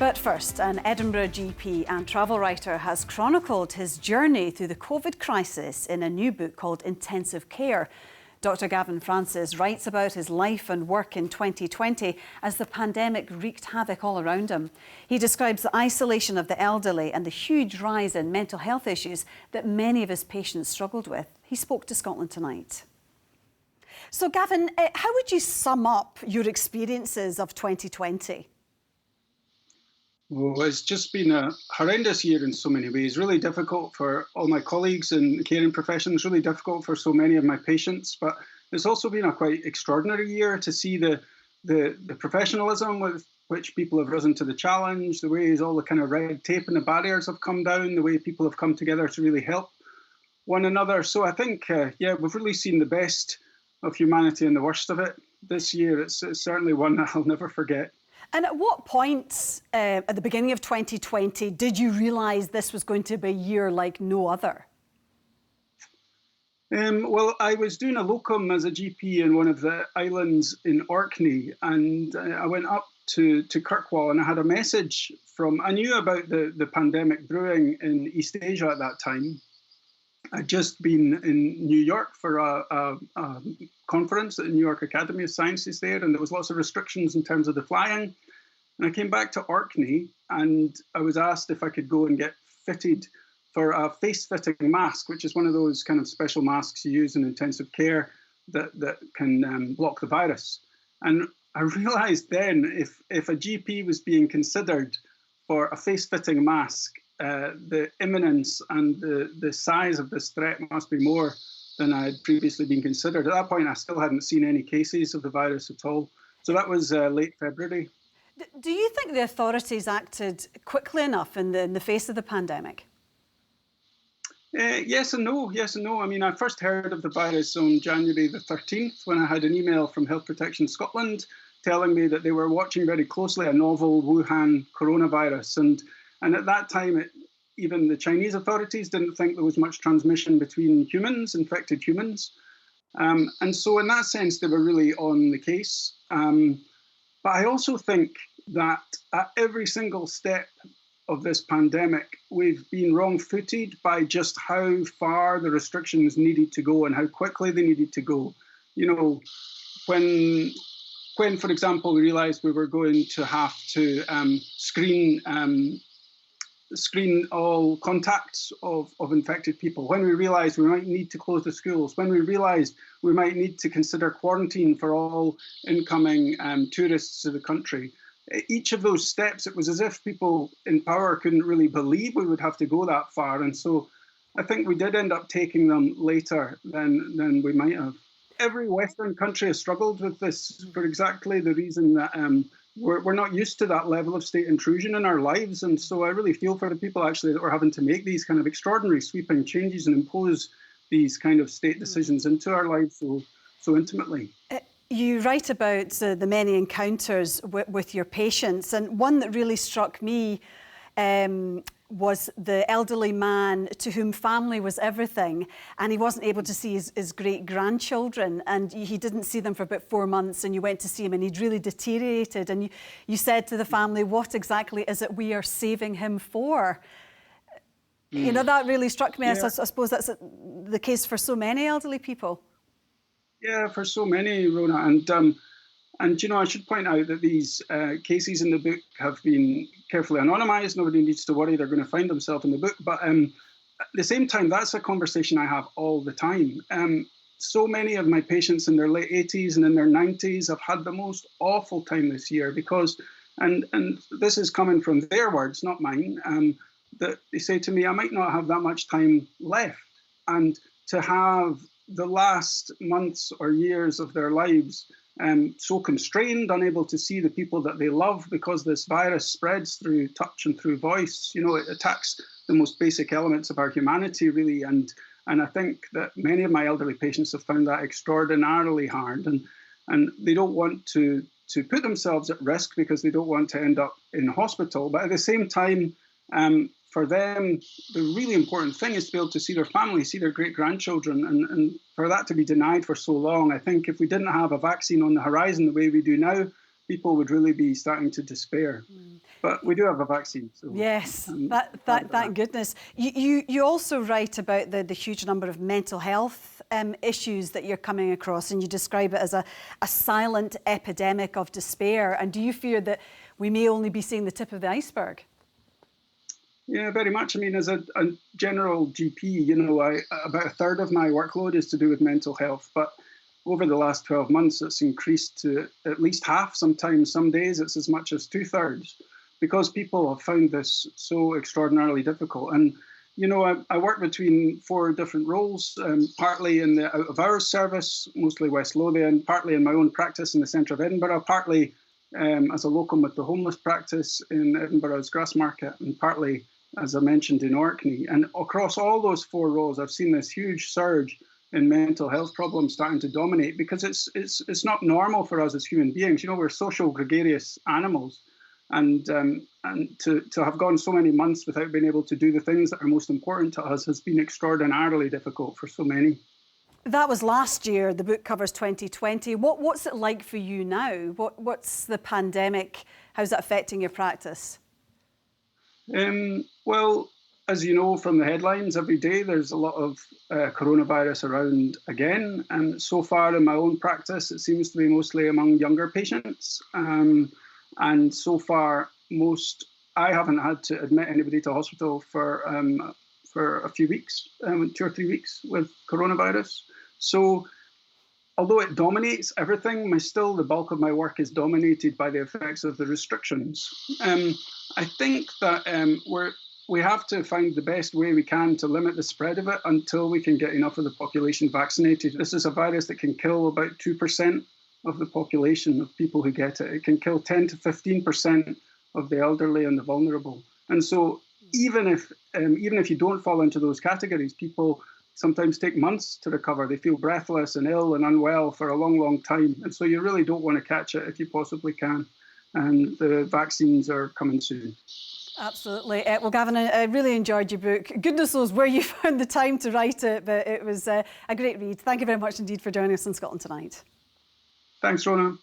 But first, an Edinburgh GP and travel writer has chronicled his journey through the COVID crisis in a new book called Intensive Care. Dr. Gavin writes about his life and work in 2020 as the pandemic wreaked havoc all around him. He describes the isolation of the elderly and the huge rise in mental health issues that many of his patients struggled with. He spoke to Scotland Tonight. So, Gavin, how would you sum up your experiences of 2020? Well, it's just been a horrendous year in so many ways. Really difficult for all my colleagues in the caring professions, really difficult for so many of my patients. But it's also been a quite extraordinary year to see the professionalism with which people have risen to the challenge, the ways all the kind of red tape and the barriers have come down, the way people have come together to really help one another. So I think, we've really seen the best of humanity and the worst of it this year. It's certainly one that I'll never forget. And at what point at the beginning of 2020 did you realise this was going to be a year like no other? Well, I was doing a locum as a GP in one of the islands in Orkney, and I went up to Kirkwall, and I had a message I knew about the pandemic brewing in East Asia at that time. I'd just been in New York for a conference at the New York Academy of Sciences there, and there was lots of restrictions in terms of the flying. And I came back to Orkney, and I was asked if I could go and get fitted for a face-fitting mask, which is one of those kind of special masks you use in intensive care that can block the virus. And I realised then if a GP was being considered for a face-fitting mask, the imminence and the size of this threat must be more than I had previously been considered. At that point, I still hadn't seen any cases of the virus at all. So that was late February. Do you think the authorities acted quickly enough in the face of the pandemic? Yes and no. I mean, I first heard of the virus on January the 13th when I had an email from Health Protection Scotland telling me that they were watching very closely a novel Wuhan coronavirus. And at that time, even the Chinese authorities didn't think there was much transmission between humans, infected humans. And so in that sense, they were really on the case. But I also think that at every single step of this pandemic, we've been wrong-footed by just how far the restrictions needed to go and how quickly they needed to go. You know, when for example, we realised we were going to have to screen all contacts of infected people, when we realised we might need to close the schools, when we realised we might need to consider quarantine for all incoming tourists to the country. Each of those steps, it was as if people in power couldn't really believe we would have to go that far. And so I think we did end up taking them later than we might have. Every Western country has struggled with this for exactly the reason that we're not used to that level of state intrusion in our lives. And so I really feel for the people actually that were having to make these kind of extraordinary sweeping changes and impose these kind of state decisions into our lives so intimately. You write about the many encounters with your patients, and one that really struck me was the elderly man to whom family was everything, and he wasn't able to see his great-grandchildren, and he didn't see them for about 4 months, and you went to see him and he'd really deteriorated, and you said to the family, what exactly is it we are saving him for? You know, that really struck me. Yeah. I suppose that's the case for so many elderly people. Yeah, for so many, Rona. And you know, I should point out that these cases in the book have been carefully anonymised. Nobody needs to worry they're going to find themselves in the book. But at the same time, that's a conversation I have all the time. So many of my patients in their late 80s and in their 90s have had the most awful time this year because, and this is coming from their words, not mine, that they say to me, I might not have that much time left. And to have the last months or years of their lives so constrained, unable to see the people that they love because this virus spreads through touch and through voice. You know, it attacks the most basic elements of our humanity, really. And I think that many of my elderly patients have found that extraordinarily hard. And they don't want to put themselves at risk because they don't want to end up in hospital. But at the same time, for them, the really important thing is to be able to see their family, see their great-grandchildren, and for that to be denied for so long. I think if we didn't have a vaccine on the horizon the way we do now, people would really be starting to despair. But we do have a vaccine. So, yes, thank goodness. You also write about the huge number of mental health issues that you're coming across, and you describe it as a silent epidemic of despair. And do you fear that we may only be seeing the tip of the iceberg? Yeah, very much. I mean, as a general GP, you know, about a third of my workload is to do with mental health. But over the last 12 months, it's increased to at least half. Sometimes, some days, it's as much as 2/3, because people have found this so extraordinarily difficult. And, you know, I work between 4 different roles, partly in the out-of-hours service, mostly West Lothian, partly in my own practice in the centre of Edinburgh, partly as a locum with the homeless practice in Edinburgh's Grassmarket, and partly, as I mentioned, in Orkney. And across all those 4 roles, I've seen this huge surge in mental health problems starting to dominate, because it's not normal for us as human beings. You know, we're social gregarious animals. And to have gone so many months without being able to do the things that are most important to us has been extraordinarily difficult for so many. That was last year. The book covers 2020. What's it like for you now? What's the pandemic? How's that affecting your practice? Well, as you know from the headlines, every day there's a lot of coronavirus around again. And so far in my own practice, it seems to be mostly among younger patients. And so far, I haven't had to admit anybody to hospital for a few weeks, 2 or 3 weeks with coronavirus. So although it dominates everything, the bulk of my work is dominated by the effects of the restrictions. I think that we have to find the best way we can to limit the spread of it until we can get enough of the population vaccinated. This is a virus that can kill about 2% of the population of people who get it. It can kill 10 to 15% of the elderly and the vulnerable. And so even if you don't fall into those categories, people sometimes take months to recover. They feel breathless and ill and unwell for a long, long time. And so you really don't want to catch it if you possibly can. And the vaccines are coming soon. Absolutely. Well, Gavin, I really enjoyed your book. Goodness knows where you found the time to write it, but it was a great read. Thank you very much indeed for joining us on Scotland Tonight. Thanks, Rona.